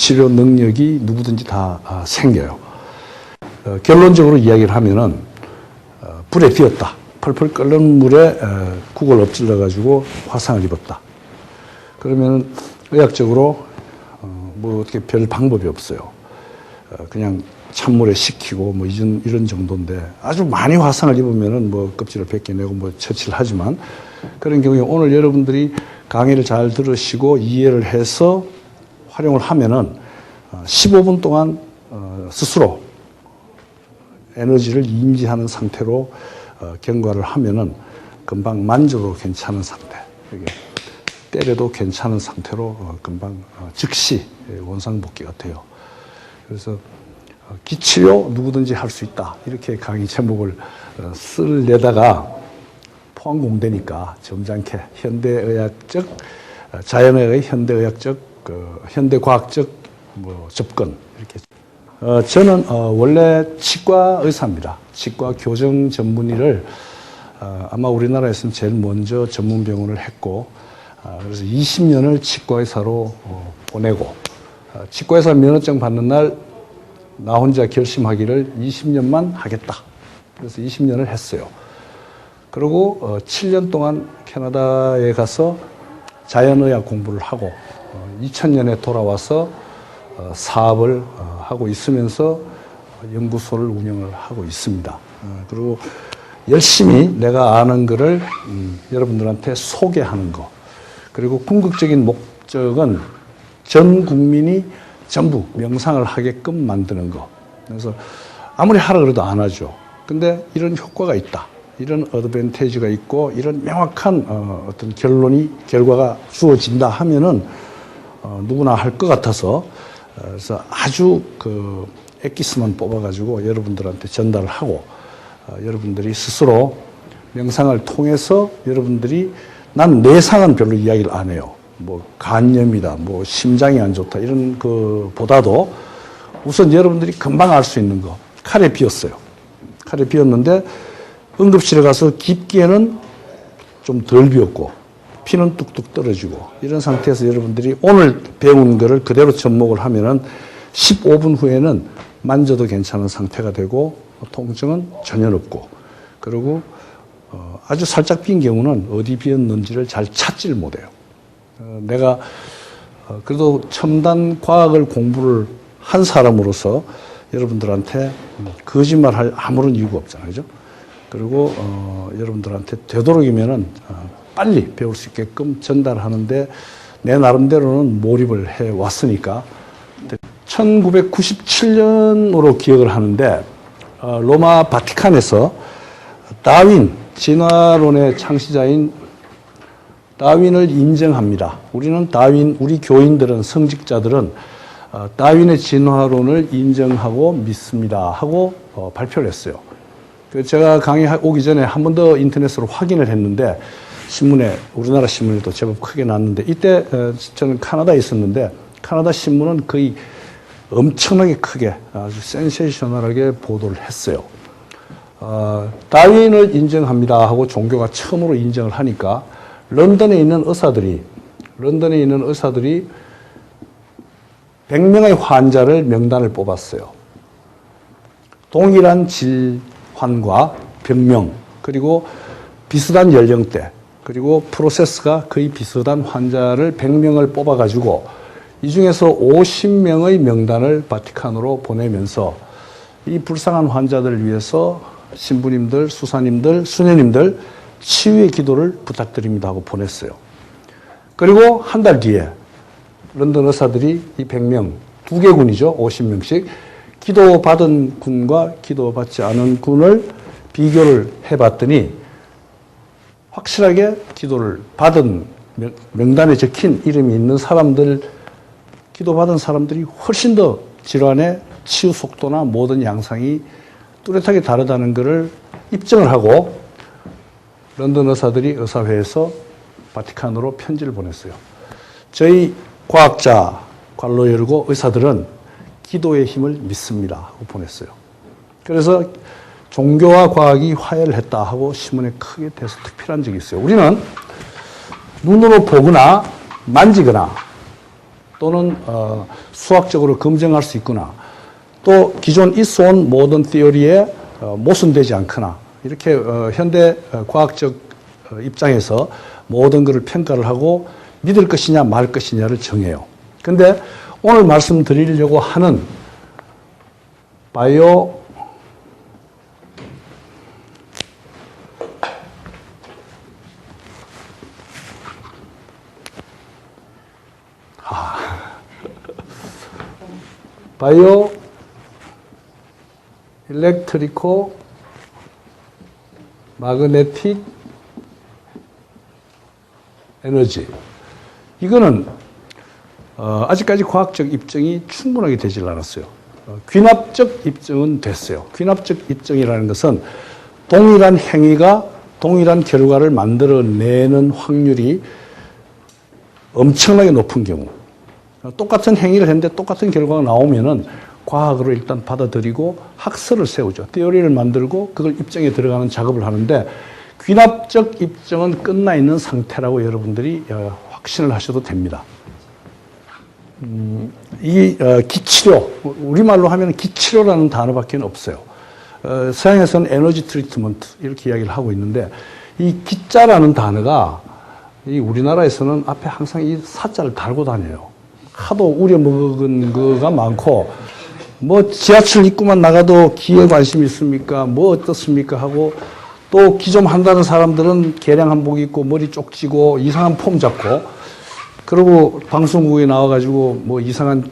기치료 능력이 누구든지 다 생겨요. 결론적으로 이야기를 하면은 불에 피었다. 펄펄 끓는 물에 국을 엎질러 가지고 화상을 입었다. 그러면 의학적으로 뭐 어떻게 별 방법이 없어요. 그냥 찬물에 식히고 뭐 이런 정도인데, 아주 많이 화상을 입으면은 뭐 껍질을 벗겨내고 뭐 처치를 하지만, 그런 경우에 오늘 여러분들이 강의를 잘 들으시고 이해를 해서 활용을 하면은 15분 동안 스스로 에너지를 인지하는 상태로 경과를 하면은 금방 만져도 괜찮은 상태, 때려도 괜찮은 상태로 금방 즉시 원상복귀가 돼요. 그래서 기치료 누구든지 할 수 있다, 이렇게 강의 제목을 쓰려다가 포항공대니까 점잖게 현대의학적, 자연의 현대의학적, 현대과학적 접근, 이렇게. 저는 원래 치과 의사입니다. 치과 교정 전문의를 아마 우리나라에서는 제일 먼저 전문병원을 했고, 그래서 20년을 치과 의사로 보내고, 치과 의사 면허증 받는 날 나 혼자 결심하기를 20년만 하겠다. 그래서 20년을 했어요. 그리고 7년 동안 캐나다에 가서 자연의학 공부를 하고 2000년에 돌아와서 사업을 하고 있으면서 연구소를 운영을 하고 있습니다. 그리고 열심히 내가 아는 거를 여러분들한테 소개하는 거. 그리고 궁극적인 목적은 전 국민이 전부 명상을 하게끔 만드는 거. 그래서 아무리 하라 그래도 안 하죠. 근데 이런 효과가 있다, 이런 어드밴티지가 있고, 이런 명확한 어떤 결과가 주어진다 하면은 누구나 할 것 같아서, 그래서 아주 그 엑기스만 뽑아가지고 여러분들한테 전달을 하고, 여러분들이 스스로 명상을 통해서 여러분들이, 난 내상은 별로 이야기를 안 해요. 뭐 간염이다, 뭐 심장이 안 좋다, 이런 보다도 우선 여러분들이 금방 알 수 있는 거, 칼에 비었어요. 칼에 비었는데 응급실에 가서 깊게는 좀 덜 비었고 피는 뚝뚝 떨어지고, 이런 상태에서 여러분들이 오늘 배운 거를 그대로 접목을 하면은 15분 후에는 만져도 괜찮은 상태가 되고 통증은 전혀 없고, 그리고 아주 살짝 빈 경우는 어디 비었는지를 잘 찾지를 못해요. 내가 그래도 첨단 과학을 공부를 한 사람으로서 여러분들한테 거짓말할 아무런 이유가 없잖아요, 그죠? 그리고 여러분들한테 되도록이면은 빨리 배울 수 있게끔 전달하는데 내 나름대로는 몰입을 해 왔으니까. 1997년으로 기억을 하는데 로마 바티칸에서 다윈, 진화론의 창시자인 다윈을 인정합니다. 우리는 우리 교인들은, 성직자들은 다윈의 진화론을 인정하고 믿습니다 하고 발표를 했어요. 제가 강의 오기 전에 한 번 더 인터넷으로 확인을 했는데, 신문에, 우리나라 신문에도 제법 크게 났는데, 이때 저는 카나다에 있었는데 카나다 신문은 거의 엄청나게 크게, 아주 센세이셔널하게 보도를 했어요. 다윈을 인정합니다 하고 종교가 처음으로 인정을 하니까 런던에 있는 의사들이 100명의 환자를 명단을 뽑았어요. 동일한 질환과 병명, 그리고 비슷한 연령대, 그리고 프로세스가 거의 비슷한 환자를 100명을 뽑아가지고 이 중에서 50명의 명단을 바티칸으로 보내면서 이 불쌍한 환자들을 위해서 신부님들, 수사님들, 수녀님들 치유의 기도를 부탁드립니다 하고 보냈어요. 그리고 한 달 뒤에 런던 의사들이 이 100명, 두 개 군이죠, 50명씩 기도받은 군과 기도받지 않은 군을 비교를 해봤더니 확실하게 기도를 받은, 명단에 적힌 이름이 있는 사람들, 기도받은 사람들이 훨씬 더 질환의 치유 속도나 모든 양상이 뚜렷하게 다르다는 것을 입증을 하고, 런던 의사들이 의사회에서 바티칸으로 편지를 보냈어요. 저희 과학자, 괄호 열고 의사들은 기도의 힘을 믿습니다 하고 보냈어요. 그래서 종교와 과학이 화해를 했다 하고 신문에 크게 돼서 특필한 적이 있어요. 우리는 눈으로 보거나 만지거나 또는 수학적으로 검증할 수 있거나 또 기존 있어온 모든 티어리에 모순되지 않거나 이렇게 현대 과학적 입장에서 모든 것을 평가를 하고 믿을 것이냐 말 것이냐를 정해요. 근데 오늘 말씀드리려고 하는 바이오 바이오 일렉트리코 마그네틱 에너지. 이거는 아직까지 과학적 입증이 충분하게 되질 않았어요. 귀납적 입증은 됐어요. 귀납적 입증이라는 것은 동일한 행위가 동일한 결과를 만들어내는 확률이 엄청나게 높은 경우, 똑같은 행위를 했는데 똑같은 결과가 나오면은 과학으로 일단 받아들이고 학설을 세우죠. 티어리를 만들고 그걸 입증에 들어가는 작업을 하는데 귀납적 입증은 끝나 있는 상태라고 여러분들이 확신을 하셔도 됩니다. 이 기치료, 우리말로 하면 기치료라는 단어밖에 없어요. 서양에서는 에너지 트리트먼트 이렇게 이야기를 하고 있는데 이 기자라는 단어가 이 우리나라에서는 앞에 항상 이 사자를 달고 다녀요. 하도 우려먹은 거가 많고 뭐 지하철 입구만 나가도 기에 관심 있습니까? 뭐 어떻습니까? 하고 또 기 좀 한다는 사람들은 개량 한복 입고 머리 쪽지고 이상한 폼 잡고 그리고 방송국에 나와가지고 뭐 이상한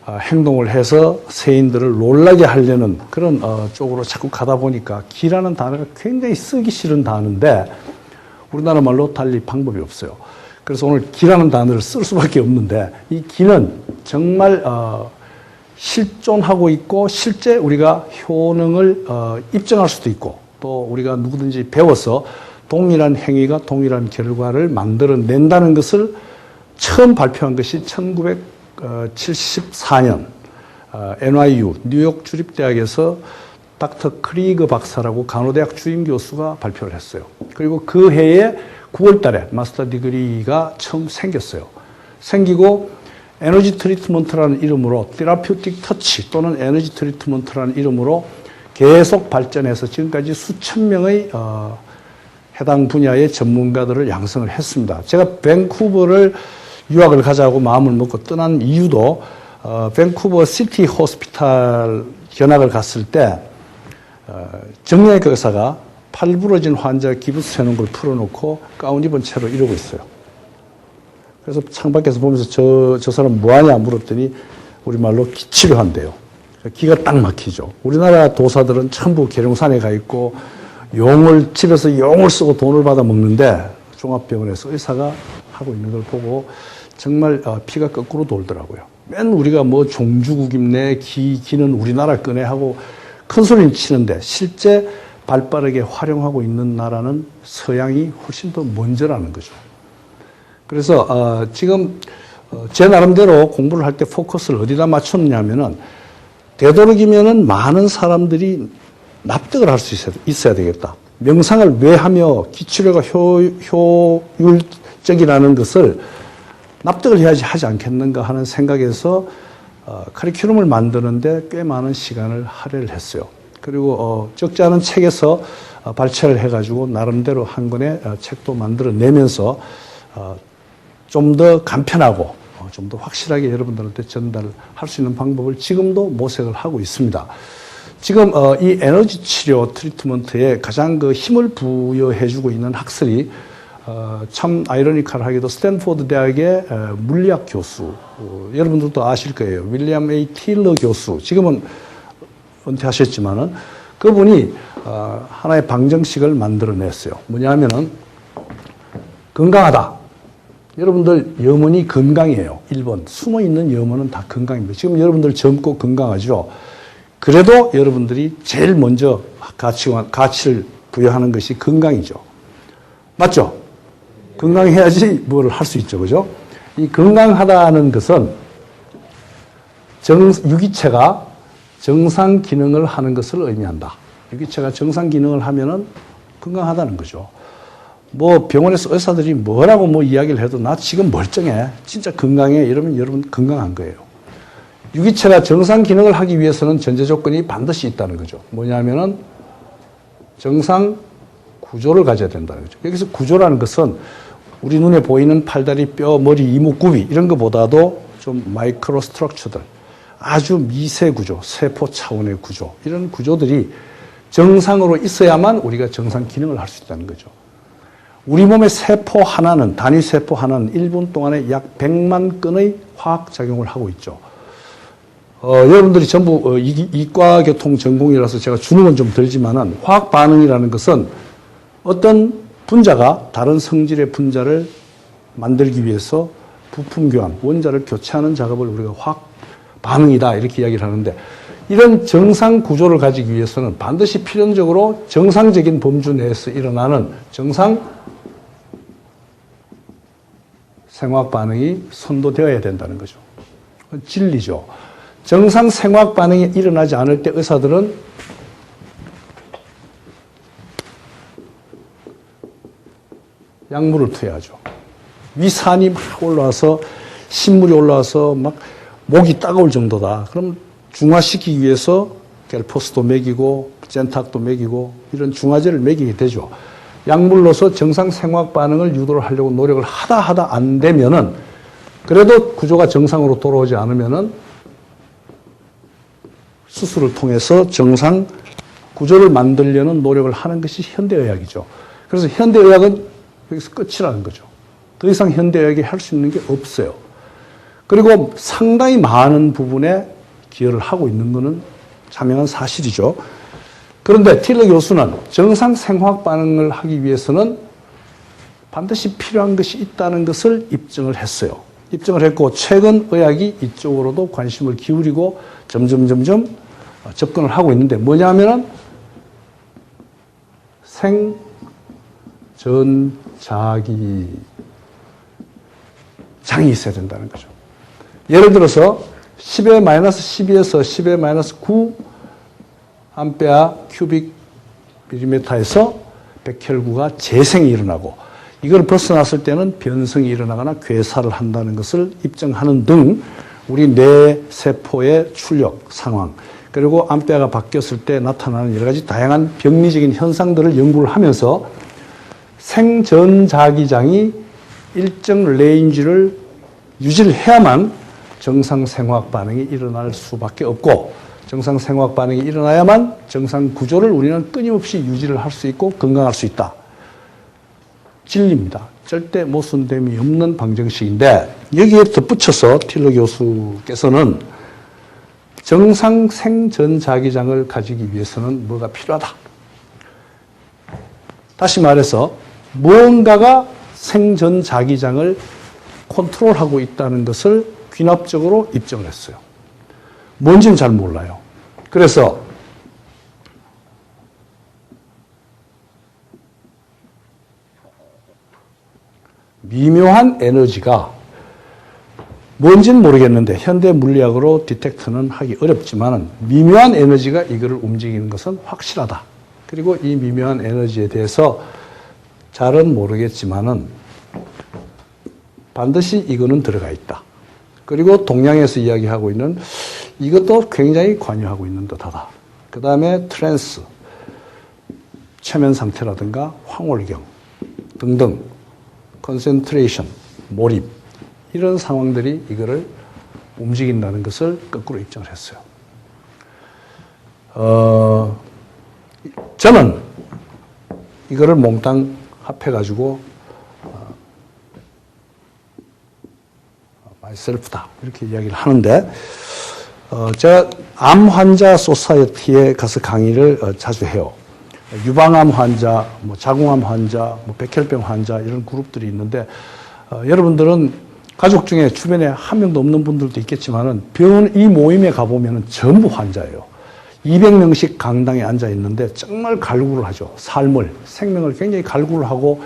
행동을 해서 세인들을 놀라게 하려는 그런 쪽으로 자꾸 가다 보니까 기라는 단어가 굉장히 쓰기 싫은 단어인데 우리나라 말로 달리 방법이 없어요. 그래서 오늘 기라는 단어를 쓸 수밖에 없는데 이 기는 정말 실존하고 있고 실제 우리가 효능을 입증할 수도 있고 또 우리가 누구든지 배워서 동일한 행위가 동일한 결과를 만들어낸다는 것을 처음 발표한 것이 1974년 NYU 뉴욕 주립대학에서 닥터 크리거 박사라고 간호대학 주임 교수가 발표를 했어요. 그리고 그 해에 9월 달에 마스터 디그리가 처음 생겼어요. 생기고 에너지 트리트먼트라는 이름으로 테라퓨틱 터치 또는 에너지 트리트먼트라는 이름으로 계속 발전해서 지금까지 수천 명의 해당 분야의 전문가들을 양성을 했습니다. 제가 밴쿠버를 유학을 가자고 마음을 먹고 떠난 이유도 밴쿠버 시티 호스피탈 견학을 갔을 때 정형외과 의사가 팔 부러진 환자 기부스 해놓은 걸 풀어놓고 가운 입은 채로 이러고 있어요. 그래서 창밖에서 보면서 저 사람 뭐하냐 물었더니 우리말로 기치료한대요. 기가 딱 막히죠. 우리나라 도사들은 전부 계룡산에 가 있고 집에서 용을 쓰고 돈을 받아 먹는데 종합병원에서 의사가 하고 있는 걸 보고 정말 피가 거꾸로 돌더라고요. 맨 우리가 뭐 종주국임내 기는 우리나라 거네 하고 큰 소리는 치는데 실제 발빠르게 활용하고 있는 나라는 서양이 훨씬 더 먼저라는 거죠. 그래서 지금 제 나름대로 공부를 할 때 포커스를 어디다 맞췄냐면은 되도록이면은 많은 사람들이 납득을 할 수 있어야 되겠다. 명상을 왜 하며 기치료가 효율적이라는 것을 납득을 해야지 하지 않겠는가 하는 생각에서 커리큘럼을 만드는데 꽤 많은 시간을 할애를 했어요. 그리고 적지 않은 책에서 발췌를 해가지고 나름대로 한 권의 책도 만들어내면서 좀 더 간편하고 좀 더 확실하게 여러분들한테 전달할 수 있는 방법을 지금도 모색을 하고 있습니다. 지금 이 에너지 치료 트리트먼트에 가장 그 힘을 부여해주고 있는 학설이 참 아이러니컬하게도 스탠포드 대학의 물리학 교수, 여러분들도 아실 거예요. 윌리엄 A. 틸러 교수, 지금은 은퇴하셨지만은 그분이 하나의 방정식을 만들어냈어요. 뭐냐면은 건강하다. 여러분들 염원이 건강이에요. 1번. 숨어있는 염원은 다 건강입니다. 지금 여러분들 젊고 건강하죠. 그래도 여러분들이 제일 먼저 가치를 부여하는 것이 건강이죠. 맞죠? 건강해야지 뭘 할 수 있죠. 그죠? 이 건강하다는 것은 유기체가 정상 기능을 하는 것을 의미한다. 유기체가 정상 기능을 하면은 건강하다는 거죠. 뭐 병원에서 의사들이 뭐라고 뭐 이야기를 해도 나 지금 멀쩡해. 진짜 건강해. 이러면 여러분 건강한 거예요. 유기체가 정상 기능을 하기 위해서는 전제 조건이 반드시 있다는 거죠. 뭐냐면은 정상 구조를 가져야 된다는 거죠. 여기서 구조라는 것은 우리 눈에 보이는 팔다리, 뼈, 머리, 이목구비 이런 것보다도 좀 마이크로 스트럭처들, 아주 미세 구조, 세포 차원의 구조, 이런 구조들이 정상으로 있어야만 우리가 정상 기능을 할 수 있다는 거죠. 우리 몸의 세포 하나는, 단위 세포 하나는 1분 동안에 약 100만 건의 화학작용을 하고 있죠. 여러분들이 전부 이과교통 전공이라서 제가 주눅은 좀 들지만은 화학 반응이라는 것은 어떤 분자가 다른 성질의 분자를 만들기 위해서 부품 교환, 원자를 교체하는 작업을 우리가 화학 반응이다 이렇게 이야기를 하는데, 이런 정상 구조를 가지기 위해서는 반드시 필연적으로 정상적인 범주 내에서 일어나는 정상 생화학 반응이 선도되어야 된다는 거죠. 진리죠. 정상 생화학 반응이 일어나지 않을 때 의사들은 약물을 투여하죠. 위산이 막 올라와서, 신물이 올라와서 막 목이 따가울 정도다. 그럼 중화시키기 위해서 갤포스도 먹이고 젠탁도 먹이고 이런 중화제를 먹이게 되죠. 약물로서 정상 생화학 반응을 유도를 하려고 노력을 하다 안 되면은, 그래도 구조가 정상으로 돌아오지 않으면은 수술을 통해서 정상 구조를 만들려는 노력을 하는 것이 현대의학이죠. 그래서 현대의학은 여기서 끝이라는 거죠. 더 이상 현대의학이 할 수 있는 게 없어요. 그리고 상당히 많은 부분에 기여를 하고 있는 것은 자명한 사실이죠. 그런데 틸러 교수는 정상 생화학 반응을 하기 위해서는 반드시 필요한 것이 있다는 것을 입증을 했어요. 입증을 했고, 최근 의학이 이쪽으로도 관심을 기울이고 점점 접근을 하고 있는데, 뭐냐면은 생전자기장이 있어야 된다는 거죠. 예를 들어서 10의 마이너스 12에서 10의 마이너스 9 암페아 큐빅 밀리미터에서 백혈구가 재생이 일어나고, 이걸 벗어났을 때는 변성이 일어나거나 괴사를 한다는 것을 입증하는 등 우리 뇌 세포의 출력 상황, 그리고 암페아가 바뀌었을 때 나타나는 여러 가지 다양한 병리적인 현상들을 연구를 하면서 생전자기장이 일정 레인지를 유지를 해야만 정상 생화학 반응이 일어날 수밖에 없고, 정상 생화학 반응이 일어나야만 정상 구조를 우리는 끊임없이 유지를 할 수 있고 건강할 수 있다. 진리입니다. 절대 모순됨이 없는 방정식인데, 여기에 덧붙여서 틸러 교수께서는 정상 생전자기장을 가지기 위해서는 뭐가 필요하다. 다시 말해서 무언가가 생전자기장을 컨트롤하고 있다는 것을 귀납적으로 입증을 했어요. 뭔지는 잘 몰라요. 그래서 미묘한 에너지가 뭔지는 모르겠는데, 현대 물리학으로 디텍트는 하기 어렵지만 미묘한 에너지가 이거를 움직이는 것은 확실하다. 그리고 이 미묘한 에너지에 대해서 잘은 모르겠지만은 반드시 이거는 들어가 있다. 그리고 동양에서 이야기하고 있는 이것도 굉장히 관여하고 있는 듯하다. 그 다음에 트랜스, 최면 상태라든가 황홀경 등등, 컨센트레이션, 몰입, 이런 상황들이 이거를 움직인다는 것을 거꾸로 입증을 했어요. 저는 이거를 몽땅 합해가지고 마이셀프다 이렇게 이야기를 하는데, 제가 암 환자 소사이어티에 가서 강의를 자주 해요. 유방암 환자, 뭐 자궁암 환자, 뭐 백혈병 환자 이런 그룹들이 있는데, 여러분들은 가족 중에 주변에 한 명도 없는 분들도 있겠지만은 병원 이 모임에 가보면은 전부 환자예요. 200명씩 강당에 앉아 있는데 정말 갈구를 하죠. 삶을, 생명을 굉장히 갈구를 하고,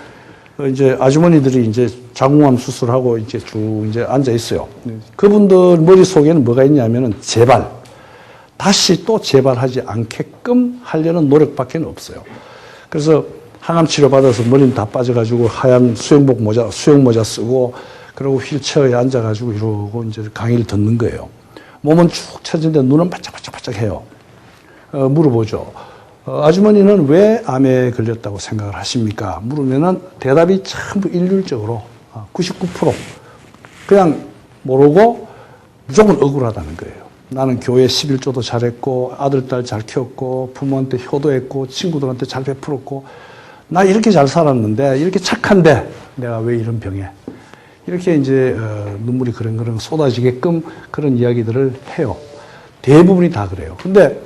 이제 아주머니들이 이제 자궁암 수술하고 이제 쭉 이제 앉아 있어요. 그분들 머릿속에는 뭐가 있냐면은 재발, 다시 또 재발하지 않게끔 하려는 노력밖에 없어요. 그래서 항암 치료 받아서 머리는 다 빠져가지고 하얀 수영모자 쓰고 그리고 휠체어에 앉아가지고 이러고 이제 강의를 듣는 거예요. 몸은 축 처진데 눈은 바짝바짝바짝 해요. 물어보죠. 아주머니는 왜 암에 걸렸다고 생각을 하십니까? 물으면은 대답이 전부 일률적으로 99% 그냥 모르고 무조건 억울하다는 거예요. 나는 교회 11조도 잘했고 아들, 딸 잘 키웠고 부모한테 효도했고 친구들한테 잘 베풀었고 나 이렇게 잘 살았는데 이렇게 착한데 내가 왜 이런 병에 이렇게 이제 눈물이 그렁그렁 쏟아지게끔 그런 이야기들을 해요. 대부분이 다 그래요. 근데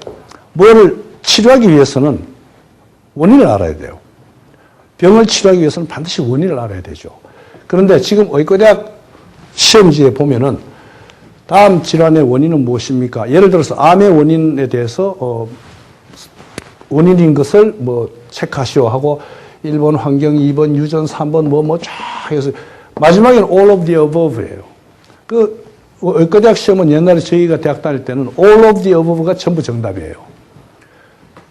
뭐를 치료하기 위해서는 원인을 알아야 돼요. 병을 치료하기 위해서는 반드시 원인을 알아야 되죠. 그런데 지금 의과대학 시험지에 보면은 다음 질환의 원인은 무엇입니까? 예를 들어서 암의 원인에 대해서 원인인 것을 뭐 체크하시오 하고 1번 환경, 2번 유전, 3번 쫙 해서 마지막에는 all of the above예요. 그 의과대학 시험은 옛날에 저희가 대학 다닐 때는 all of the above가 전부 정답이에요.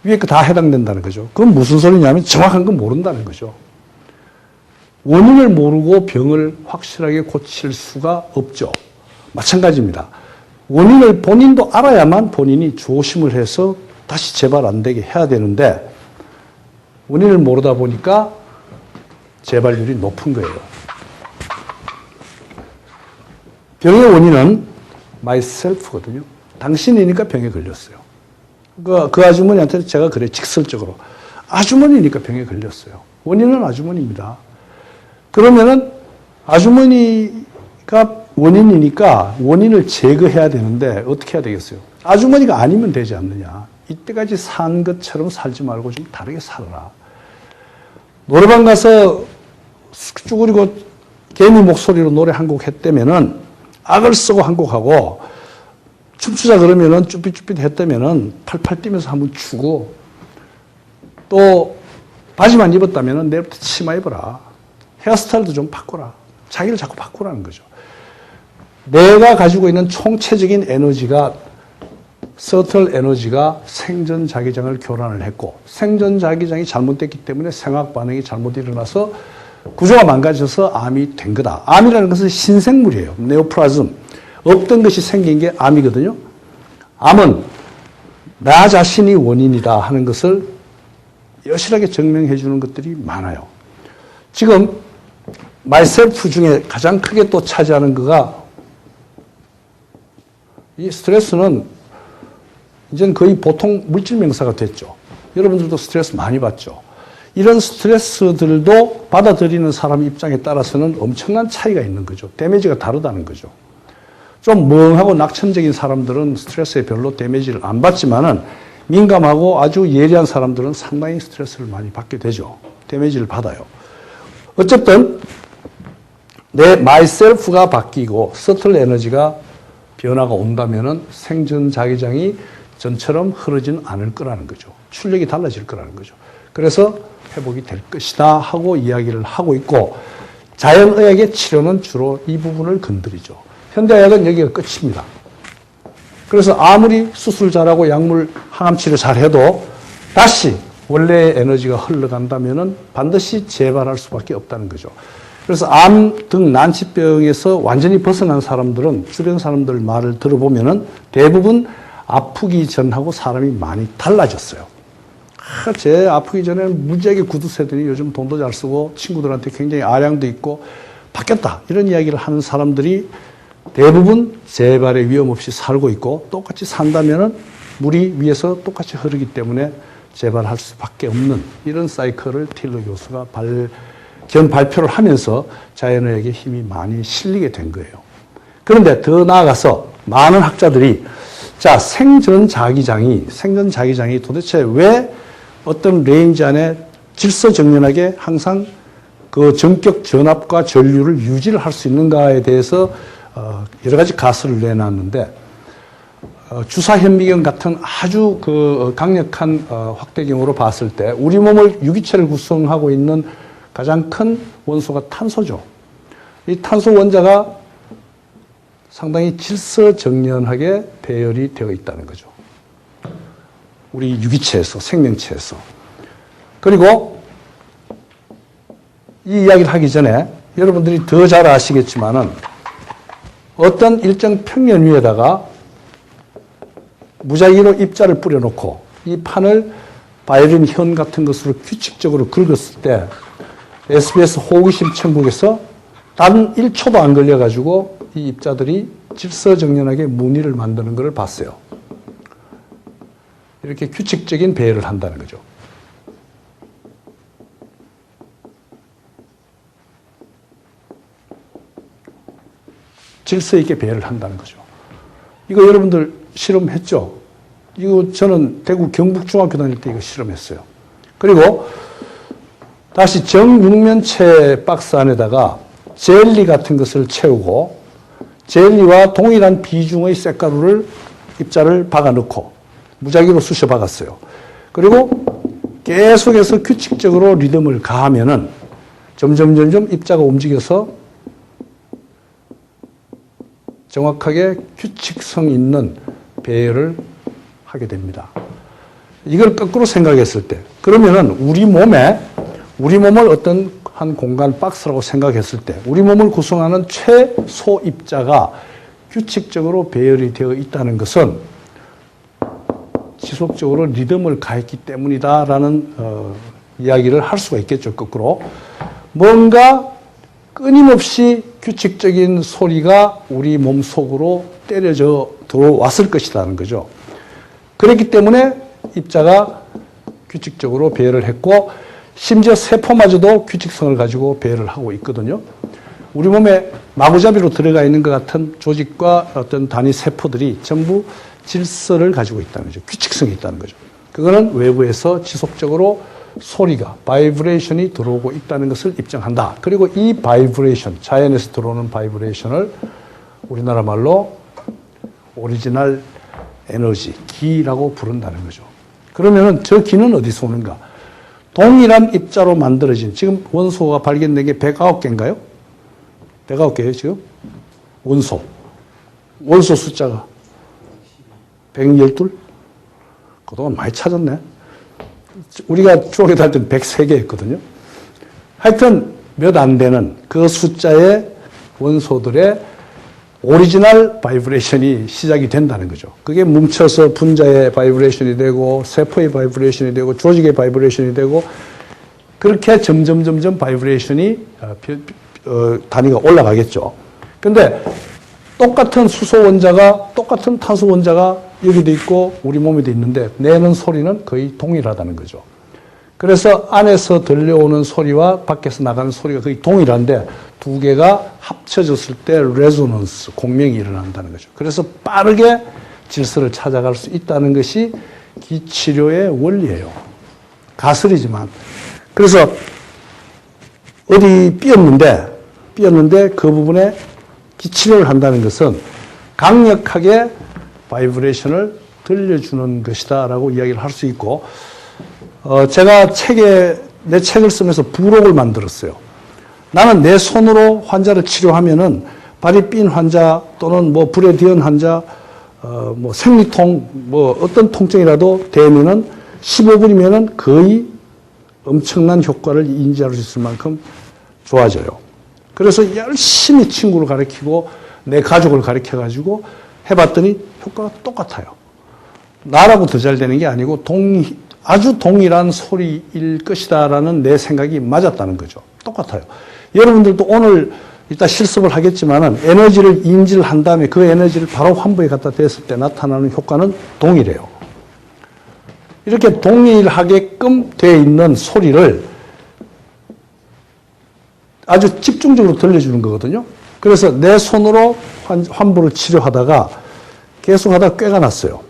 위에 거 다 해당된다는 거죠. 그건 무슨 소리냐면 정확한 건 모른다는 거죠. 원인을 모르고 병을 확실하게 고칠 수가 없죠. 마찬가지입니다. 원인을 본인도 알아야만 본인이 조심을 해서 다시 재발 안 되게 해야 되는데 원인을 모르다 보니까 재발률이 높은 거예요. 병의 원인은 myself거든요. 당신이니까 병에 걸렸어요. 그 아주머니한테 제가 그래 직설적으로 아주머니니까 병에 걸렸어요. 원인은 아주머니입니다. 그러면은 아주머니가 원인이니까 원인을 제거해야 되는데 어떻게 해야 되겠어요? 아주머니가 아니면 되지 않느냐. 이때까지 산 것처럼 살지 말고 좀 다르게 살아라. 노래방 가서 쭈그리고 개미 목소리로 노래 한 곡 했다면은 악을 쓰고 한 곡하고 춤추자 그러면은 쭈삣쭈삣 했다면은 팔팔 뛰면서 한번 추고 또 바지만 입었다면은 내일부터 치마 입어라. 헤어스타일도 좀 바꿔라. 자기를 자꾸 바꾸라는 거죠. 내가 가지고 있는 총체적인 에너지가 서틀 에너지가 생전 자기장을 교란을 했고 생전 자기장이 잘못됐기 때문에 생학 반응이 잘못 일어나서 구조가 망가져서 암이 된 거다. 암이라는 것은 신생물이에요. 네오플라즘. 없던 것이 생긴 게 암이거든요. 암은 나 자신이 원인이다 하는 것을 여실하게 증명해 주는 것들이 많아요. 지금 myself 중에 가장 크게 또 차지하는 거가 이 스트레스는 이제는 거의 보통 물질 명사가 됐죠. 여러분들도 스트레스 많이 받죠. 이런 스트레스들도 받아들이는 사람 입장에 따라서는 엄청난 차이가 있는 거죠. 데미지가 다르다는 거죠. 좀 멍하고 낙천적인 사람들은 스트레스에 별로 데미지를 안 받지만은 민감하고 아주 예리한 사람들은 상당히 스트레스를 많이 받게 되죠. 데미지를 받아요. 어쨌든 내 myself가 바뀌고 서틀 에너지가 변화가 온다면은 생전 자기장이 전처럼 흐르지는 않을 거라는 거죠. 출력이 달라질 거라는 거죠. 그래서 회복이 될 것이다 하고 이야기를 하고 있고 자연의학의 치료는 주로 이 부분을 건드리죠. 현대의학은 여기가 끝입니다. 그래서 아무리 수술 잘하고 약물 항암치료 잘해도 다시 원래의 에너지가 흘러간다면은 반드시 재발할 수밖에 없다는 거죠. 그래서 암 등 난치병에서 완전히 벗어난 사람들은 주변 사람들 말을 들어보면은 대부분 아프기 전하고 사람이 많이 달라졌어요. 제 아프기 전에는 무지하게 구두쇠더니 요즘 돈도 잘 쓰고 친구들한테 굉장히 아량도 있고 바뀌었다. 이런 이야기를 하는 사람들이 대부분 재발의 위험 없이 살고 있고 똑같이 산다면은 물이 위에서 똑같이 흐르기 때문에 재발할 수밖에 없는 이런 사이클을 틸러 교수가 발표를 하면서 자연의학에 힘이 많이 실리게 된 거예요. 그런데 더 나아가서 많은 학자들이 자, 생전 자기장이 도대체 왜 어떤 레인지 안에 질서정연하게 항상 그 전격 전압과 전류를 유지를 할 수 있는가에 대해서 여러 가지 가설을 내놨는데 주사현미경 같은 아주 그 강력한 확대경으로 봤을 때 우리 몸을 유기체를 구성하고 있는 가장 큰 원소가 탄소죠. 이 탄소 원자가 상당히 질서정연하게 배열이 되어 있다는 거죠. 우리 유기체에서, 생명체에서. 그리고 이 이야기를 하기 전에 여러분들이 더 잘 아시겠지만은 어떤 일정 평면 위에다가 무작위로 입자를 뿌려놓고 이 판을 바이올린 현 같은 것으로 규칙적으로 긁었을 때 SBS 호기심 천국에서 단 1초도 안 걸려가지고 이 입자들이 질서정연하게 무늬를 만드는 것을 봤어요. 이렇게 규칙적인 배열을 한다는 거죠. 질서 있게 배열을 한다는 거죠. 이거 여러분들 실험했죠? 이거 저는 대구 경북중학교 다닐 때 이거 실험했어요. 그리고 다시 정육면체 박스 안에다가 젤리 같은 것을 채우고 젤리와 동일한 비중의 쇳가루를 입자를 박아 넣고 무작위로 쑤셔 박았어요. 그리고 계속해서 규칙적으로 리듬을 가하면은 점점 입자가 움직여서 정확하게 규칙성 있는 배열을 하게 됩니다. 이걸 거꾸로 생각했을 때, 그러면은 우리 몸을 어떤 한 공간 박스라고 생각했을 때, 우리 몸을 구성하는 최소 입자가 규칙적으로 배열이 되어 있다는 것은 지속적으로 리듬을 가했기 때문이다라는 이야기를 할 수가 있겠죠, 거꾸로. 뭔가 끊임없이 규칙적인 소리가 우리 몸 속으로 때려져 들어왔을 것이라는 거죠. 그렇기 때문에 입자가 규칙적으로 배열을 했고 심지어 세포마저도 규칙성을 가지고 배열을 하고 있거든요. 우리 몸에 마구잡이로 들어가 있는 것 같은 조직과 어떤 단위 세포들이 전부 질서를 가지고 있다는 거죠. 규칙성이 있다는 거죠. 그거는 외부에서 지속적으로 소리가, 바이브레이션이 들어오고 있다는 것을 입증한다. 그리고 이 바이브레이션, 자연에서 들어오는 바이브레이션을 우리나라 말로 오리지널 에너지, 기라고 부른다는 거죠. 그러면은 저 기는 어디서 오는가? 동일한 입자로 만들어진, 지금 원소가 발견된 게 109개인가요? 109개예요, 지금? 원소. 원소 숫자가 112? 그동안 많이 찾았네. 우리가 중학교 다닐 때는 103개였거든요. 하여튼 몇 안 되는 그 숫자의 원소들의 오리지널 바이브레이션이 시작이 된다는 거죠. 그게 뭉쳐서 분자의 바이브레이션이 되고 세포의 바이브레이션이 되고 조직의 바이브레이션이 되고 그렇게 점점 바이브레이션이 단위가 올라가겠죠. 근데 똑같은 수소 원자가 똑같은 탄소 원자가 여기도 있고 우리 몸에도 있는데 내는 소리는 거의 동일하다는 거죠. 그래서 안에서 들려오는 소리와 밖에서 나가는 소리가 거의 동일한데 두 개가 합쳐졌을 때 레조넌스, 공명이 일어난다는 거죠. 그래서 빠르게 질서를 찾아갈 수 있다는 것이 기치료의 원리예요. 가설이지만. 그래서 어디 삐었는데 그 부분에 기치료를 한다는 것은 강력하게 바이브레이션을 들려주는 것이다 라고 이야기를 할 수 있고 제가 내 책을 쓰면서 부록을 만들었어요. 나는 내 손으로 환자를 치료하면은 발이 삔 환자 또는 뭐 불에 뒤은 환자 뭐 생리통 뭐 어떤 통증이라도 되면은 15분이면은 거의 엄청난 효과를 인지할 수 있을 만큼 좋아져요. 그래서 열심히 친구를 가르치고 내 가족을 가르쳐가지고 해봤더니 효과가 똑같아요. 나라고 더 잘 되는 게 아니고 아주 동일한 소리일 것이다라는 내 생각이 맞았다는 거죠. 똑같아요. 여러분들도 오늘 이따 실습을 하겠지만은 에너지를 인지를 한 다음에 그 에너지를 바로 환부에 갖다 댔을 때 나타나는 효과는 동일해요. 이렇게 동일하게끔 되어 있는 소리를 아주 집중적으로 들려주는 거거든요. 그래서 내 손으로 환부를 치료하다가 계속 하다가 꾀가 났어요.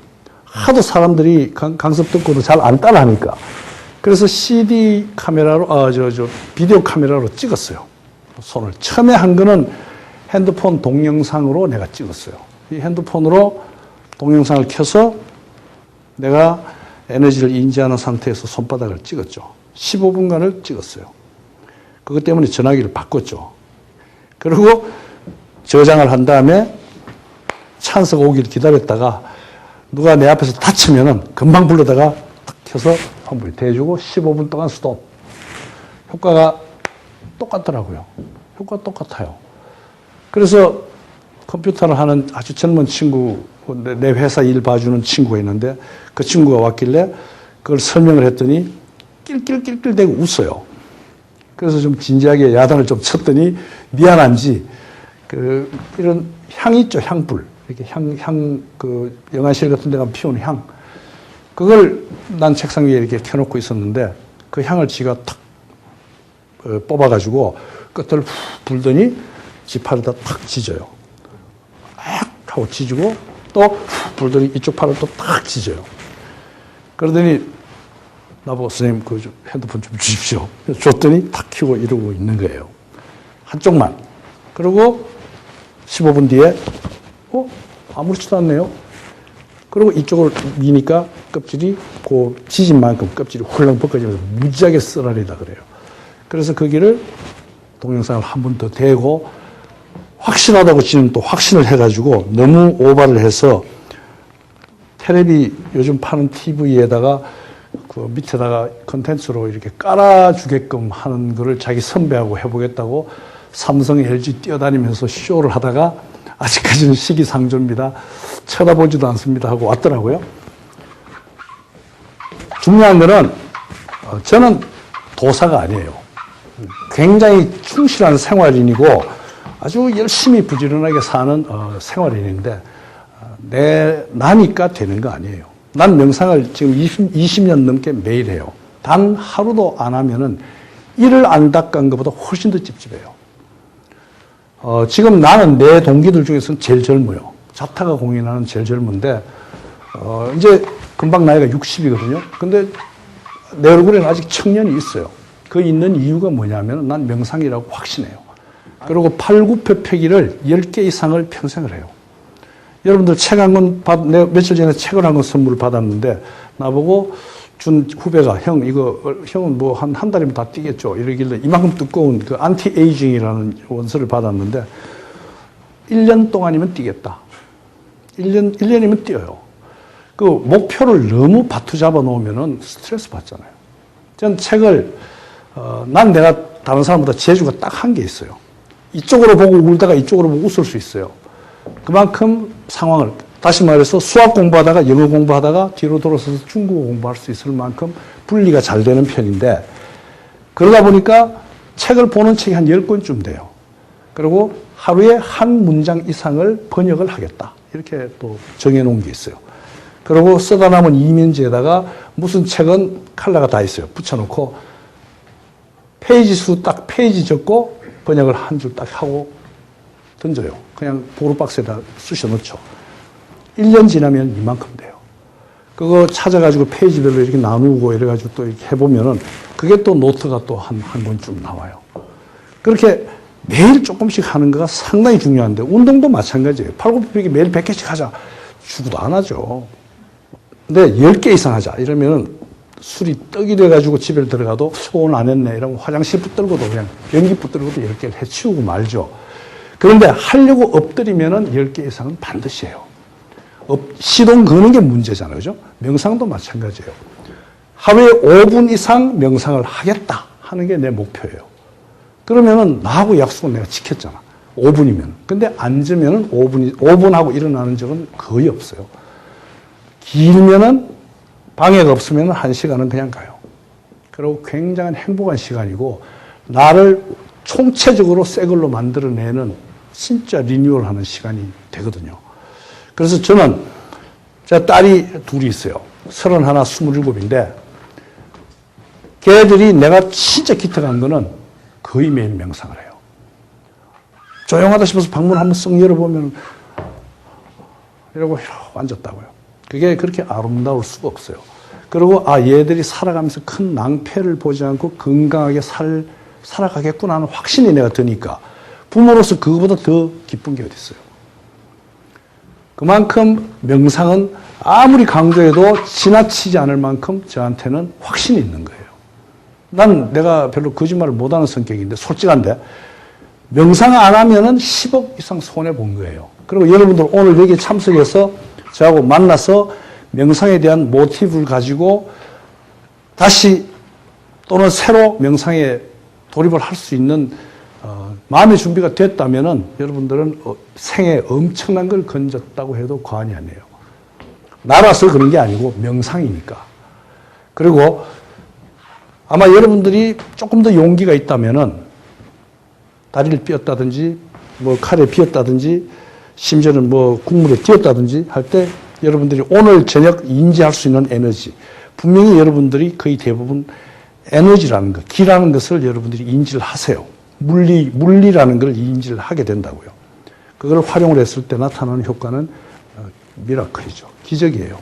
하도 사람들이 강습 듣고도 잘 안 따라하니까. 그래서 CD 카메라로, 비디오 카메라로 찍었어요. 손을. 처음에 한 거는 핸드폰 동영상으로 내가 찍었어요. 이 핸드폰으로 동영상을 켜서 내가 에너지를 인지하는 상태에서 손바닥을 찍었죠. 15분간을 찍었어요. 그것 때문에 전화기를 바꿨죠. 그리고 저장을 한 다음에 찬스가 오기를 기다렸다가 누가 내 앞에서 다치면은 금방 불러다가 딱 켜서 환부에 대주고 15분 동안 스톱. 효과가 똑같더라고요. 효과 똑같아요. 그래서 컴퓨터를 하는 아주 젊은 친구, 내 회사 일 봐주는 친구가 있는데 그 친구가 왔길래 그걸 설명을 했더니 낄낄낄낄대고 웃어요. 그래서 좀 진지하게 야단을 좀 쳤더니 미안한지 이런 향이 있죠, 향불. 이렇게 그 영화실 같은 데 가면 피우는 향. 그걸 난 책상 위에 이렇게 켜놓고 있었는데 그 향을 지가 탁 뽑아가지고 끝을 후 불더니 지팔에다 탁 찢어요. 탁 하고 찢고 또 불더니 이쪽 팔을 또 탁 찢어요. 그러더니 나보고 선생님 그 핸드폰 좀 주십시오. 줬더니 탁 켜고 이러고 있는 거예요. 한쪽만. 그리고 15분 뒤에 아무렇지도 않네요. 그리고 이쪽을 미니까 껍질이 그 지진 만큼 껍질이 훌렁 벗겨지면서 무지하게 쓰라리다 그래요. 그래서 거기를 동영상을 한 번 더 대고 확실하다고 지는 또 확신을 해가지고 너무 오바를 해서 테레비 요즘 파는 TV에다가 그 밑에다가 컨텐츠로 이렇게 깔아주게끔 하는 거를 자기 선배하고 해보겠다고 삼성, LG 뛰어다니면서 쇼를 하다가 아직까지는 시기상조입니다. 쳐다보지도 않습니다 하고 왔더라고요. 중요한 거는 저는 도사가 아니에요. 굉장히 충실한 생활인이고 아주 열심히 부지런하게 사는 생활인인데 나니까 되는 거 아니에요. 난 명상을 지금 20년 넘게 매일 해요. 단 하루도 안 하면은 이를 안 닦은 것보다 훨씬 더 찝찝해요. 지금 나는 내 동기들 중에서는 제일 젊어요. 자타가 공인하는 제일 젊은데, 이제 금방 나이가 60이거든요. 근데 내 얼굴에는 아직 청년이 있어요. 그 있는 이유가 뭐냐면 난 명상이라고 확신해요. 그리고 팔굽혀펴기를 10개 이상을 평생을 해요. 여러분들 책 한 권 내가 며칠 전에 책을 한 권 선물을 받았는데 나보고 준 후배가 형은 뭐 한 달이면 다 뛰겠죠. 이러길래 이만큼 두꺼운 그 안티에이징이라는 원서를 받았는데 1년 동안이면 뛰겠다. 1년이면 뛰어요. 그 목표를 너무 바투 잡아 놓으면은 스트레스 받잖아요. 전 책을, 난 내가 다른 사람보다 재주가 딱 한 게 있어요. 이쪽으로 보고 울다가 이쪽으로 보고 웃을 수 있어요. 그만큼 상황을, 다시 말해서 수학 공부하다가 영어 공부하다가 뒤로 돌아서서 중국어 공부할 수 있을 만큼 분리가 잘 되는 편인데 그러다 보니까 책을 보는 책이 한 10권쯤 돼요. 그리고 하루에 한 문장 이상을 번역을 하겠다. 이렇게 또 정해놓은 게 있어요. 그리고 쓰다 남은 이면지에다가 무슨 책은 컬러가 다 있어요. 붙여놓고 페이지 수 딱 페이지 적고 번역을 한 줄 딱 하고 던져요. 그냥 보루박스에다 쑤셔 넣죠. 1년 지나면 이만큼 돼요. 그거 찾아가지고 페이지별로 이렇게 나누고 이래가지고 또 이렇게 해보면은 그게 또 노트가 또 한 권쯤 나와요. 그렇게 매일 조금씩 하는 거가 상당히 중요한데 운동도 마찬가지예요. 팔굽혀펴기 매일 100개씩 하자. 죽어도 안 하죠. 근데 10개 이상 하자. 이러면은 술이 떡이 돼가지고 집에 들어가도 오늘 안 했네. 이러면 화장실 붙들고도 그냥 변기 붙들고도 10개를 해치우고 말죠. 그런데 하려고 엎드리면은 10개 이상은 반드시 해요. 시동 거는 게 문제잖아요. 그죠? 명상도 마찬가지예요. 하루에 5분 이상 명상을 하겠다 하는 게 내 목표예요. 그러면은 나하고 약속은 내가 지켰잖아. 5분이면. 근데 앉으면은 5분 하고 일어나는 적은 거의 없어요. 길면은 방해가 없으면 1시간은 그냥 가요. 그리고 굉장히 행복한 시간이고 나를 총체적으로 새 걸로 만들어내는 진짜 리뉴얼하는 시간이 되거든요. 그래서 저는 제 딸이 둘이 있어요. 31, 27인데 걔들이 내가 진짜 기특한 거는 거의 매일 명상을 해요. 조용하다 싶어서 방문 한번 쓱 열어보면 이러고 앉았다고요. 그게 그렇게 아름다울 수가 없어요. 그리고 얘들이 살아가면서 큰 낭패를 보지 않고 건강하게 살아가겠구나 하는 확신이 내가 드니까 부모로서 그거보다 더 기쁜 게 어디 있어요. 그만큼 명상은 아무리 강조해도 지나치지 않을 만큼 저한테는 확신이 있는 거예요. 난 내가 별로 거짓말을 못하는 성격인데 솔직한데 명상 안 하면은 10억 이상 손해본 거예요. 그리고 여러분들 오늘 여기 참석해서 저하고 만나서 명상에 대한 모티브를 가지고 다시 또는 새로 명상에 돌입을 할 수 있는 마음의 준비가 됐다면은 여러분들은 생에 엄청난 걸 건졌다고 해도 과언이 아니에요. 나라서 그런 게 아니고 명상이니까. 그리고 아마 여러분들이 조금 더 용기가 있다면은 다리를 삐었다든지 뭐 칼에 비었다든지 심지어는 뭐 국물에 띄었다든지 할 때 여러분들이 오늘 저녁 인지할 수 있는 에너지, 분명히 여러분들이 거의 대부분 에너지라는 것, 기라는 것을 여러분들이 인지를 하세요. 물리라는 걸 인지를 하게 된다고요. 그걸 활용을 했을 때 나타나는 효과는 미라클이죠. 기적이에요.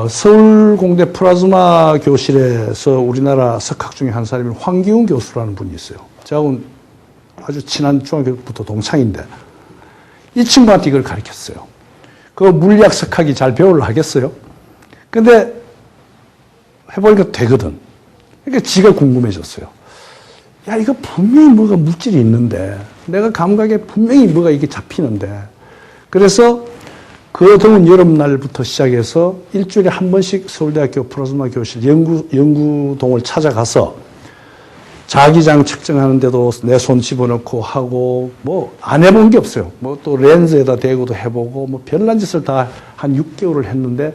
서울공대 플라즈마 교실에서 우리나라 석학 중에 한 사람이 황기훈 교수라는 분이 있어요. 저하고는 아주 친한 중학교부터 동창인데 이 친구한테 이걸 가르쳤어요. 그 물리학 석학이 잘 배우려 하겠어요? 근데 해보니까 되거든. 그러니까 지가 궁금해졌어요. 야, 이거 분명히 뭐가 물질이 있는데, 내가 감각에 분명히 뭐가 이게 잡히는데. 그래서 그 더운 여름날부터 시작해서 일주일에 한 번씩 서울대학교 플라즈마 교실 연구동을 찾아가서 자기장 측정하는데도 내 손 집어넣고 하고, 뭐, 안 해본 게 없어요. 뭐 또 렌즈에다 대고도 해보고, 뭐 별난 짓을 다 한 6개월을 했는데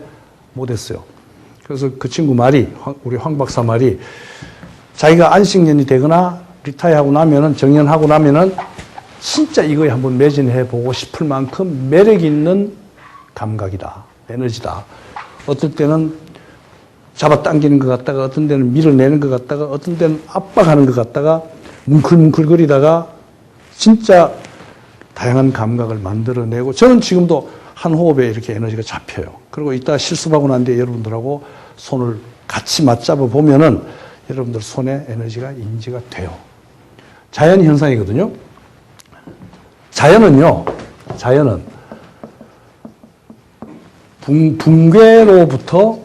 못했어요. 그래서 그 친구 말이, 우리 황 박사 말이, 자기가 안식년이 되거나 리타이어하고 나면은, 정년하고 나면은 진짜 이거에 한번 매진해 보고 싶을 만큼 매력 있는 감각이다. 에너지다. 어떨 때는 잡아당기는 것 같다가, 어떤 데는 밀어내는 것 같다가, 어떤 데는 압박하는 것 같다가, 뭉클뭉클거리다가 진짜 다양한 감각을 만들어내고, 저는 지금도 한 호흡에 이렇게 에너지가 잡혀요. 그리고 이따 실습하고 난 뒤에 여러분들하고 손을 같이 맞잡아 보면은 여러분들 손에 에너지가 인지가 돼요. 자연 현상이거든요. 자연은 붕괴로부터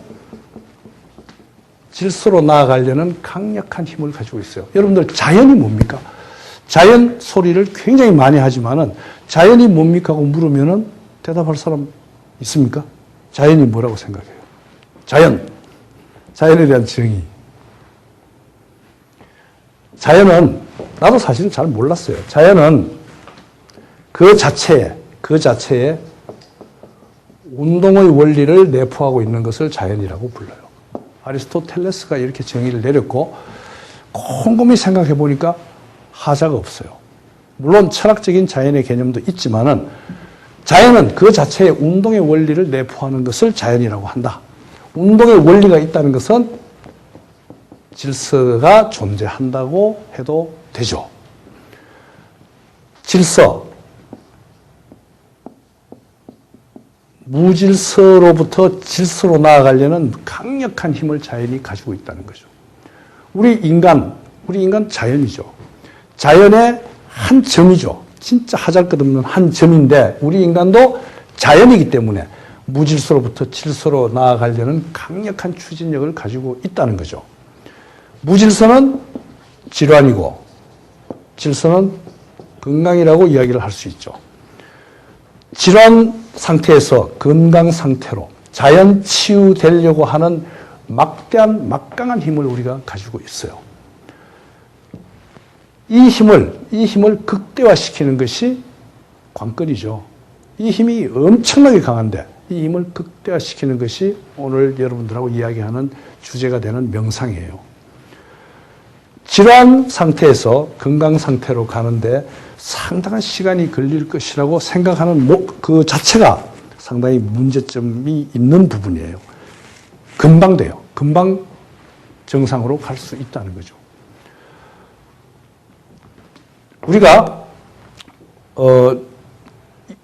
질서로 나아가려는 강력한 힘을 가지고 있어요. 여러분들 자연이 뭡니까? 자연 소리를 굉장히 많이 하지만은 자연이 뭡니까 하고 물으면은 대답할 사람 있습니까? 자연이 뭐라고 생각해요? 자연에 대한 정의. 자연은 나도 사실은 잘 몰랐어요. 자연은 그 자체에 운동의 원리를 내포하고 있는 것을 자연이라고 불러요. 아리스토텔레스가 이렇게 정의를 내렸고 곰곰이 생각해 보니까 하자가 없어요. 물론 철학적인 자연의 개념도 있지만은 자연은 그 자체의 운동의 원리를 내포하는 것을 자연이라고 한다. 운동의 원리가 있다는 것은 질서가 존재한다고 해도 되죠. 질서, 무질서로부터 질서로 나아가려는 강력한 힘을 자연이 가지고 있다는 거죠. 우리 인간 자연이죠. 자연의 한 점이죠. 진짜 하잘것없는 한 점인데 우리 인간도 자연이기 때문에 무질서로부터 질서로 나아가려는 강력한 추진력을 가지고 있다는 거죠. 무질서는 질환이고 질서는 건강이라고 이야기를 할 수 있죠. 질환 상태에서 건강 상태로 자연 치유되려고 하는 막강한 힘을 우리가 가지고 있어요. 이 힘을 극대화시키는 것이 관건이죠. 이 힘이 엄청나게 강한데 이 힘을 극대화시키는 것이 오늘 여러분들하고 이야기하는 주제가 되는 명상이에요. 질환 상태에서 건강 상태로 가는데 상당한 시간이 걸릴 것이라고 생각하는 그 자체가 상당히 문제점이 있는 부분이에요. 금방 돼요. 금방 정상으로 갈 수 있다는 거죠. 우리가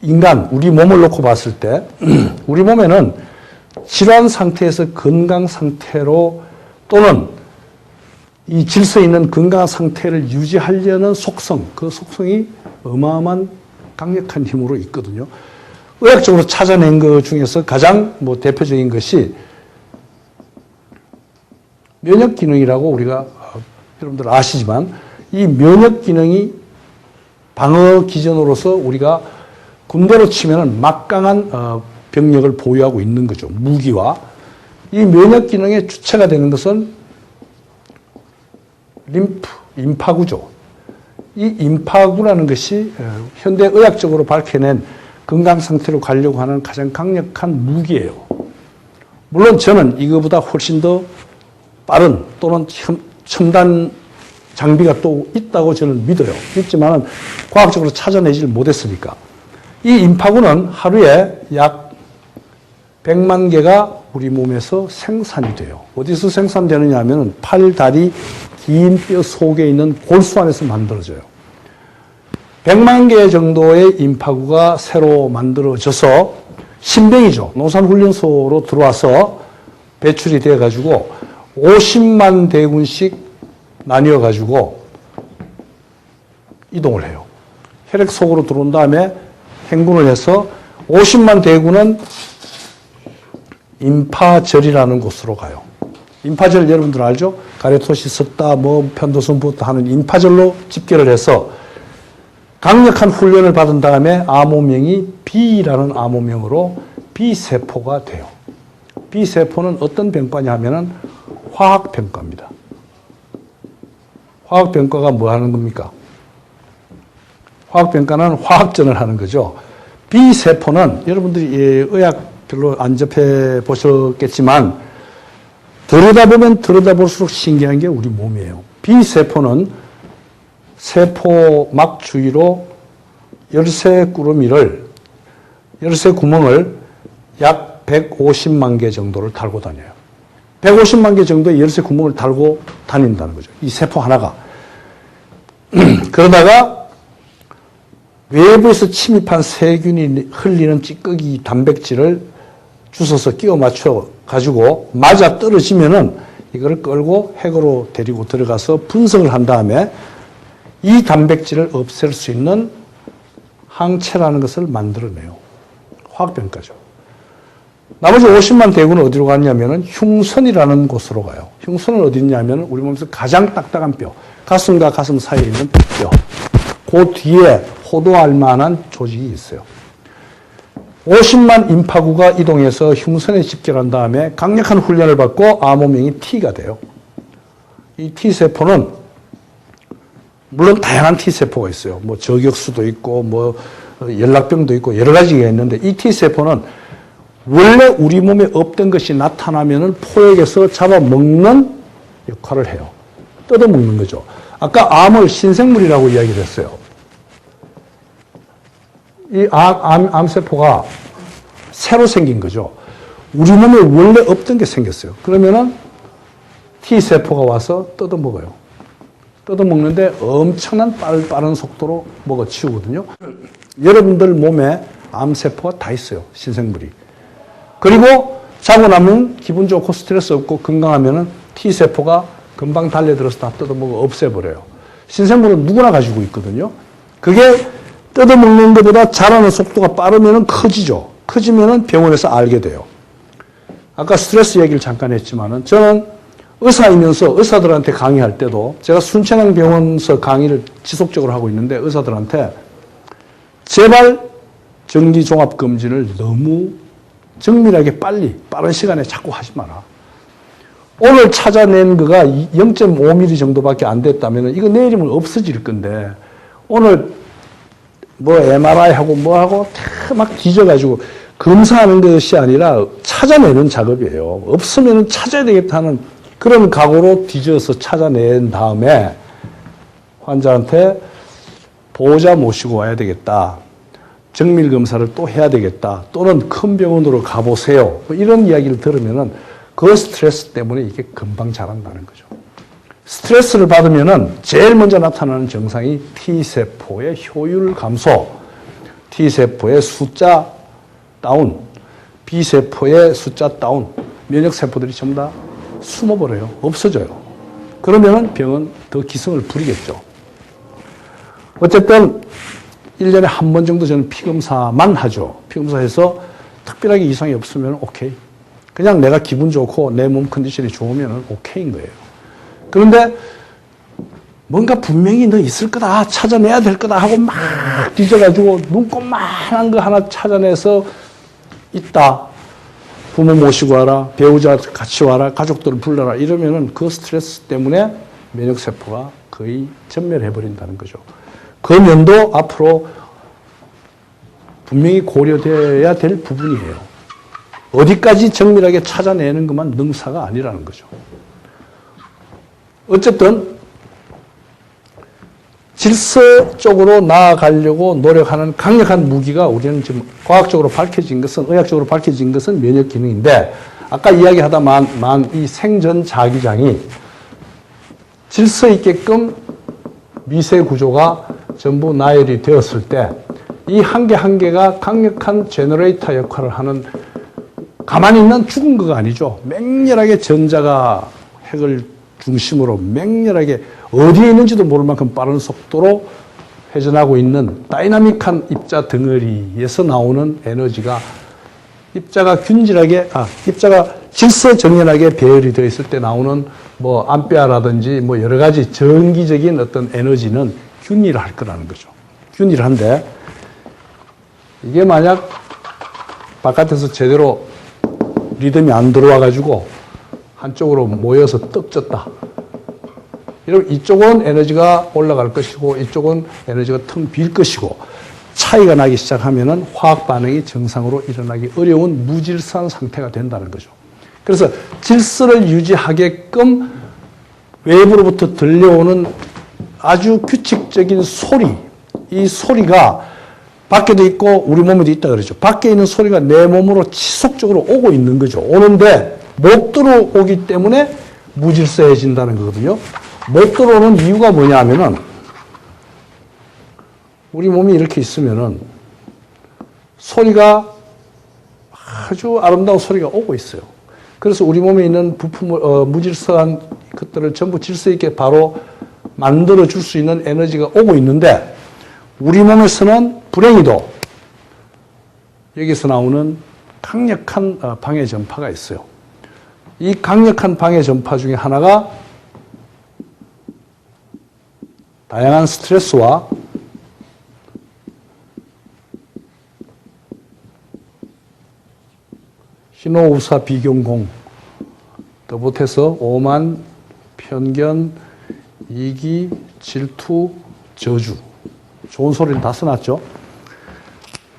인간, 우리 몸을 놓고 봤을 때 우리 몸에는 질환 상태에서 건강 상태로 또는 이 질서 있는 건강 상태를 유지하려는 속성, 그 속성이 어마어마한 강력한 힘으로 있거든요. 의학적으로 찾아낸 것 중에서 가장 대표적인 것이 면역 기능이라고 우리가 여러분들 아시지만 이 면역 기능이 방어 기전으로서 우리가 군대로 치면은 막강한 병력을 보유하고 있는 거죠. 무기와. 이 면역 기능의 주체가 되는 것은 림프, 임파구죠. 이 임파구라는 것이 현대 의학적으로 밝혀낸 건강 상태를 가려고 하는 가장 강력한 무기예요. 물론 저는 이거보다 훨씬 더 빠른 또는 첨단 장비가 또 있다고 저는 믿어요. 믿지만 과학적으로 찾아내질 못했으니까. 이 임파구는 하루에 약 100만 개가 우리 몸에서 생산이 돼요. 어디서 생산되느냐 하면 팔, 다리, 긴 뼈 속에 있는 골수 안에서 만들어져요. 100만 개 정도의 임파구가 새로 만들어져서 신병이죠. 농산훈련소로 들어와서 배출이 되어가지고 50만 대군씩 나뉘어가지고 이동을 해요. 혈액 속으로 들어온 다음에 행군을 해서 50만 대군은 임파절이라는 곳으로 가요. 임파절 여러분들 알죠? 가래토시 섰다, 편도선부터 하는 임파절로 집결을 해서 강력한 훈련을 받은 다음에 암호명이 B라는 암호명으로 B세포가 돼요. B세포는 어떤 병과냐 하면은 화학병과입니다. 화학병과가 뭐 하는 겁니까? 화학병과는 화학전을 하는 거죠. B세포는 여러분들이 의학 별로 안 접해 보셨겠지만 들여다보면 들여다볼수록 신기한 게 우리 몸이에요. B세포는 세포막 주위로 열쇠 구멍을 약 150만 개 정도를 달고 다녀요. 150만 개 정도의 열쇠 구멍을 달고 다닌다는 거죠. 이 세포 하나가. 그러다가 외부에서 침입한 세균이 흘리는 찌꺼기 단백질을 주워서 끼워 맞춰 가지고 맞아 떨어지면은 이거를 끌고 핵으로 데리고 들어가서 분석을 한 다음에 이 단백질을 없앨 수 있는 항체라는 것을 만들어내요. 화학병과죠. 나머지 50만 대군은 어디로 갔냐면은 흉선이라는 곳으로 가요. 흉선은 어디 있냐면은 우리 몸에서 가장 딱딱한 뼈, 가슴과 가슴 사이에 있는 뼈. 그 뒤에 호도할 만한 조직이 있어요. 50만 임파구가 이동해서 흉선에 집결한 다음에 강력한 훈련을 받고 암호명이 T가 돼요. 이 T세포는 물론 다양한 T세포가 있어요. 저격수도 있고 연락병도 있고 여러 가지가 있는데 이 T세포는 원래 우리 몸에 없던 것이 나타나면은 포획해서 잡아먹는 역할을 해요. 뜯어먹는 거죠. 아까 암을 신생물이라고 이야기를 했어요. 이 암세포가 새로 생긴 거죠. 우리 몸에 원래 없던 게 생겼어요. 그러면은 T세포가 와서 뜯어먹어요. 뜯어먹는데 엄청난 빠른 속도로 먹어치우거든요. 여러분들 몸에 암세포가 다 있어요. 신생물이. 그리고 자고 나면 기분 좋고 스트레스 없고 건강하면은 T세포가 금방 달려들어서 다 뜯어먹어 없애버려요. 신생물은 누구나 가지고 있거든요. 그게 뜯어먹는 것보다 자라는 속도가 빠르면 커지죠. 커지면 병원에서 알게 돼요. 아까 스트레스 얘기를 잠깐 했지만은 저는 의사이면서 의사들한테 강의할 때도 제가 순천향병원에서 강의를 지속적으로 하고 있는데 의사들한테 제발 정기종합검진을 너무 정밀하게 빠른 시간에 자꾸 하지 마라. 오늘 찾아낸 거가 0.5mm 정도밖에 안 됐다면 이거 내일이면 없어질 건데 오늘 MRI하고 뭐하고 다 막 뒤져가지고 검사하는 것이 아니라 찾아내는 작업이에요. 없으면 찾아야 되겠다는 그런 각오로 뒤져서 찾아낸 다음에 환자한테 보호자 모시고 와야 되겠다. 정밀 검사를 또 해야 되겠다. 또는 큰 병원으로 가보세요. 이런 이야기를 들으면은 그 스트레스 때문에 이게 금방 자란다는 거죠. 스트레스를 받으면은 제일 먼저 나타나는 증상이 T세포의 효율 감소, T세포의 숫자 다운, B세포의 숫자 다운, 면역세포들이 전부 다 숨어버려요. 없어져요. 그러면은 병은 더 기승을 부리겠죠. 어쨌든 1년에 한 번 정도 저는 피검사만 하죠. 피검사해서 특별하게 이상이 없으면 오케이. 그냥 내가 기분 좋고 내 몸 컨디션이 좋으면 오케이인 거예요. 그런데 뭔가 분명히 너 있을 거다, 찾아내야 될 거다 하고 막 뒤져가지고 눈곱만한 거 하나 찾아내서 있다. 부모 모시고 와라, 배우자 같이 와라, 가족들을 불러라 이러면은 그 스트레스 때문에 면역세포가 거의 전멸해버린다는 거죠. 그 면도 앞으로 분명히 고려되어야 될 부분이에요. 어디까지 정밀하게 찾아내는 것만 능사가 아니라는 거죠. 어쨌든 질서 쪽으로 나아가려고 노력하는 강력한 무기가 우리는 지금 과학적으로 밝혀진 것은, 의학적으로 밝혀진 것은 면역 기능인데, 아까 이야기하다만 이 생전 자기장이 질서 있게끔 미세 구조가 전부 나열이 되었을 때 이 한 개 한 개가 강력한 제너레이터 역할을 하는, 가만히 있는 죽은 거가 아니죠. 맹렬하게 전자가 핵을 중심으로 맹렬하게 어디에 있는지도 모를 만큼 빠른 속도로 회전하고 있는 다이나믹한 입자 덩어리에서 나오는 에너지가 입자가 질서 정연하게 배열이 되어 있을 때 나오는 뭐 암페어라든지 뭐 여러 가지 전기적인 어떤 에너지는 균일할 거라는 거죠. 균일한데 이게 만약 바깥에서 제대로 리듬이 안 들어와 가지고 한쪽으로 모여서 떡졌다. 이러면 이쪽은 에너지가 올라갈 것이고 이쪽은 에너지가 텅 빌 것이고 차이가 나기 시작하면은 화학 반응이 정상으로 일어나기 어려운 무질서한 상태가 된다는 거죠. 그래서 질서를 유지하게끔 외부로부터 들려오는 아주 규칙적인 소리, 이 소리가 밖에도 있고 우리 몸에도 있다 그러죠. 밖에 있는 소리가 내 몸으로 지속적으로 오고 있는 거죠. 오는데 못 들어오기 때문에 무질서해진다는 거거든요. 못 들어오는 이유가 뭐냐 하면은 우리 몸이 이렇게 있으면은 소리가 아주 아름다운 소리가 오고 있어요. 그래서 우리 몸에 있는 부품을, 무질서한 것들을 전부 질서 있게 바로 만들어 줄 수 있는 에너지가 오고 있는데 우리 몸에서는 불행히도 여기서 나오는 강력한 방해 전파가 있어요. 이 강력한 방해 전파 중에 하나가 다양한 스트레스와 신호우사 비경공, 더 못해서 오만, 편견, 이기, 질투, 저주. 좋은 소리를 다 써놨죠.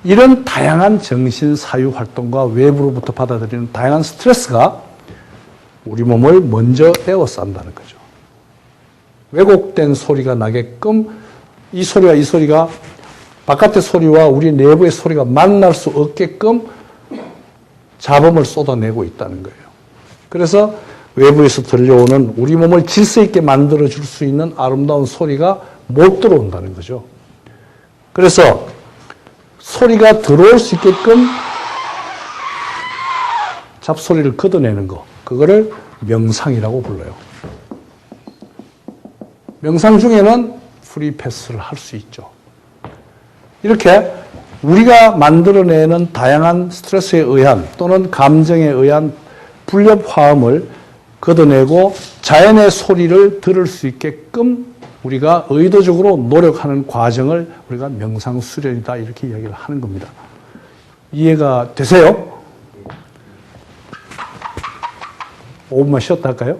이런 다양한 정신 사유 활동과 외부로부터 받아들이는 다양한 스트레스가 우리 몸을 먼저 에워싼다는 거죠. 왜곡된 소리가 나게끔 이 소리와 이 소리가 바깥의 소리와 우리 내부의 소리가 만날 수 없게끔 잡음을 쏟아내고 있다는 거예요. 그래서 외부에서 들려오는 우리 몸을 질서 있게 만들어 줄 수 있는 아름다운 소리가 못 들어온다는 거죠. 그래서 소리가 들어올 수 있게끔 잡소리를 걷어내는 거, 그거를 명상이라고 불러요. 명상 중에는 프리 패스를 할 수 있죠. 이렇게 우리가 만들어내는 다양한 스트레스에 의한 또는 감정에 의한 불협 화음을 걷어내고 자연의 소리를 들을 수 있게끔 우리가 의도적으로 노력하는 과정을 우리가 명상 수련이다 이렇게 이야기를 하는 겁니다. 이해가 되세요? 5분만 쉬었다 할까요?